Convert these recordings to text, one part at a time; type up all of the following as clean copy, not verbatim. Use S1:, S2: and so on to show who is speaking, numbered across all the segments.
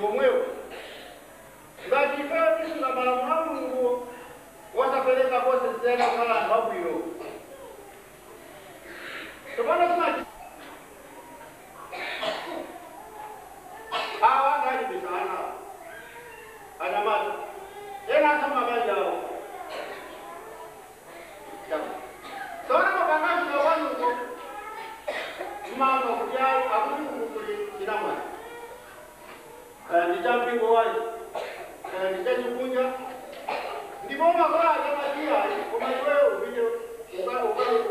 S1: omwewo ngati ifeyo tisunga malamulo a Mulungu wosapereka konse zitenda kukhala anthu abwino. Tsopano timati awa anachipisa anyamata ena asamabali awo tsono mukangafika kwanuko mama kudyali akuti kukuli chinamwali ndichampingo wayi ndichachikunja ndipo makola achapatiya koma iweyo upite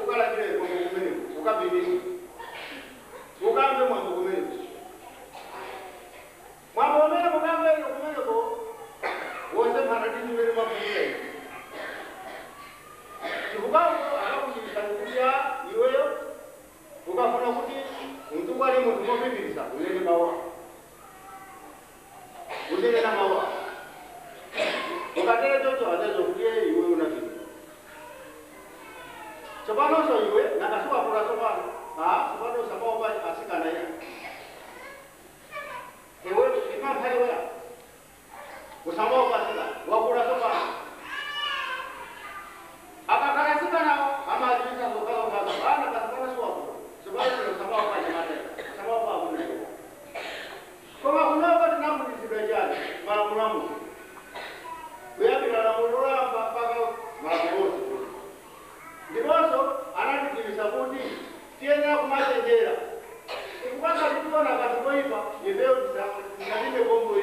S1: ukalachire kumene ukapitire ukambe mwambo kumene mwambo umene mukambe kumeneko wose mharatini umene mwapitira chifukauko akakuchitisa kudya iweyo ukafuna kuti mtu wali munthu mopipirisa unene mawa unena mawa ukatera chocho atezo kuye iwe unapita tsopanoso iwe nakasiwakula tsopano tsopano usapaopa asikana ya iwe imampaliweya usapaopa asikana wakula tsopano akakala sikanawo amazivisa zokalokazo ana kasikana siwakula tsopano usapaopa chimateka usapaopa akunaiwa koma kunoko tinamudizidwa chani malamulamu kuyambira lamulolamba mpaka malamulosi ndiponso anatidivisa kuti tiyenera kumachenjera ikupanga titiona kati koipa ifeyo tisalinde kombo